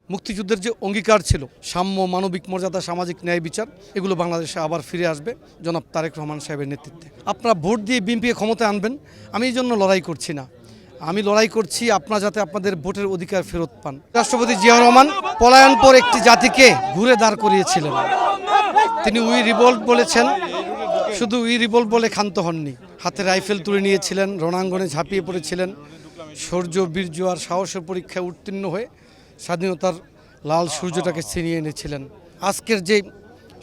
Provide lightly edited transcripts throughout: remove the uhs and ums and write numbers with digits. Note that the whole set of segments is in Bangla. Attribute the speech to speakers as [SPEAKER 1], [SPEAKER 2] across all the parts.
[SPEAKER 1] মুক্তিযুদ্ধের যে অঙ্গীকার ছিল সাম্য, মানবিক মর্যাদা, সামাজিক ন্যায় বিচার, এগুলো বাংলাদেশে আবার ফিরে আসবে জনাব তারেক রহমান সাহেবের নেতৃত্বে। আপনারা ভোট দিয়ে বিএনপিকে ক্ষমতায় আনবেন, আমি এই জন্য লড়াই করছি না। আমি লড়াই করছি আপনারা যাতে আপনাদের ভোটের অধিকার ফেরত পান। রাষ্ট্রপতি জিয়াউর রহমান পলায়নপর একটি জাতিকে ঘুরে দাঁড় করিয়েছিলেন। তিনি উই রিভল্ট বলেছেন, শুধু উই রিভল্ট বলে ক্ষান্ত হননি। হাতে রাইফেল তুলে নিয়েছিলেন, রণাঙ্গনে ঝাঁপিয়ে পড়েছিলেন, শৌর্য, বীর্য আর সাহসের পরীক্ষায় উত্তীর্ণ হয়ে স্বাধীনতার লাল সূর্যটাকে ছিনিয়ে এনেছিলেন। আজকের যে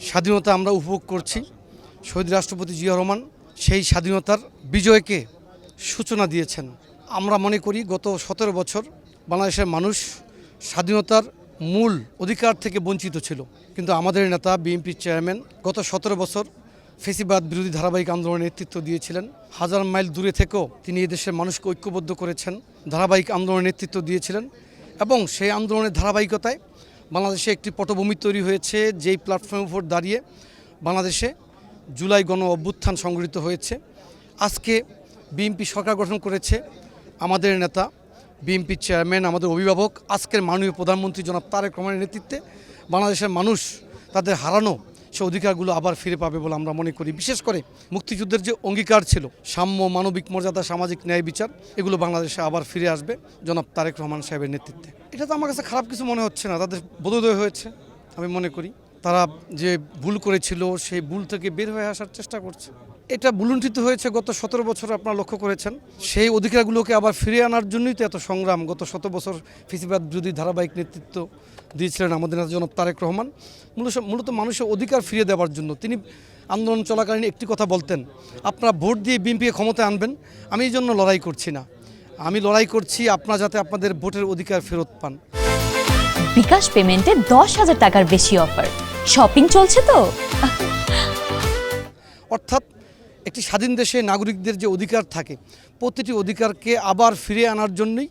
[SPEAKER 1] স্বাধীনতা আমরা উপভোগ করছি, শহীদ রাষ্ট্রপতি জিয়াউর রহমান সেই স্বাধীনতার বিজয়কে সূচনা দিয়েছেন। আমরা মনে করি গত 17 বছর বাংলাদেশের মানুষ স্বাধীনতার মূল অধিকার থেকে বঞ্চিত ছিল, কিন্তু আমাদের নেতা বিএনপির চেয়ারম্যান গত 17 বছর ফেসিবাদ বিরোধী ধারাবাহিক আন্দোলনের নেতৃত্ব দিয়েছিলেন। হাজার মাইল দূরে থেকেও তিনি এদেশের মানুষকে ঐক্যবদ্ধ করেছেন, ধারাবাহিক আন্দোলনের নেতৃত্ব দিয়েছিলেন এবং সেই আন্দোলনের ধারাবাহিকতায় বাংলাদেশে একটি পটভূমি তৈরি হয়েছে, যেই প্ল্যাটফর্মের উপর দাঁড়িয়ে বাংলাদেশে জুলাই গণ অভ্যুত্থান সংগঠিত হয়েছে। আজকে বিএনপি সরকার গঠন করেছে, আমাদের নেতা বিএনপির চেয়ারম্যান, আমাদের অভিভাবক, আজকের মাননীয় প্রধানমন্ত্রী জনাব তারেক রহমানের নেতৃত্বে বাংলাদেশের মানুষ তাদের হারানো সে অধিকারগুলো আবার ফিরে পাবে বলে আমরা মনে করি। বিশেষ করে মুক্তিযুদ্ধের যে অঙ্গীকার ছিল সাম্য, মানবিক মর্যাদা, সামাজিক ন্যায় বিচার, এগুলো বাংলাদেশে আবার ফিরে আসবে জনাব তারেক রহমান সাহেবের নেতৃত্বে। এটা তো আমার কাছে খারাপ কিছু মনে হচ্ছে না, তাদের বোধোদয় হয়েছে। আমি মনে করি তারা যে ভুল করেছিল সেই ভুল থেকে বের হয়ে আসার চেষ্টা করছে। এটা ভুলুণ্ঠিত হয়েছে গত 17 বছর, আপনারা লক্ষ্য করেছেন। সেই অধিকারগুলোকে আবার ফিরিয়ে আনার জন্যই তো এত সংগ্রাম। গত 7 বছর ফেসিবাদ বিরোধী ধারাবাহিক নেতৃত্ব দিয়েছিলেন আমাদের নেতা জনাব তারেক রহমান, মূলত মানুষের অধিকার ফিরিয়ে দেওয়ার জন্য। তিনি আন্দোলন চলাকালীন একটি কথা বলতেন, আপনারা ভোট দিয়ে বিএনপিকে ক্ষমতায় আনবেন, আমি এই জন্য লড়াই করছি না। আমি লড়াই করছি আপনারা যাতে আপনাদের ভোটের অধিকার ফেরত পান।
[SPEAKER 2] বিকাশ পেমেন্টে 10,000 টাকার বেশি অফার, শপিং চলছে তো।
[SPEAKER 1] অর্থাৎ একটি স্বাধীন দেশে নাগরিকদের যে অধিকার থাকে, প্রতিটি অধিকারকে আবার ফিরিয়ে আনার জন্যই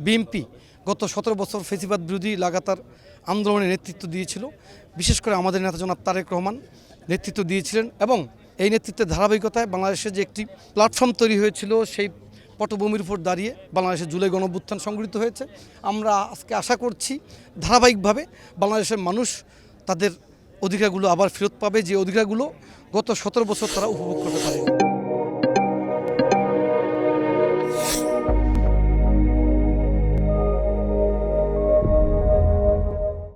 [SPEAKER 1] বিএনপি গত 17 বছর ফেসিবাদ বিরোধী লাগাতার আন্দোলনের নেতৃত্ব দিয়েছিল। বিশেষ করে আমাদের নেতা জনাব তারেক রহমান নেতৃত্ব দিয়েছিলেন এবং এই নেতৃত্বের ধারাবাহিকতায় বাংলাদেশে যে একটি প্ল্যাটফর্ম তৈরি হয়েছিল, সেই পটভূমির উপর দাঁড়িয়ে বাংলাদেশে জুলাই গণঅভ্যুত্থান সংগঠিত হয়েছে। আমরা আজকে আশা করছি ধারাবাহিকভাবে বাংলাদেশের মানুষ তাদের অধিকারগুলো আবার ফেরত পাবে, যে অধিকারগুলো গত 17 বছর তারা উপভোগ করতে পারে।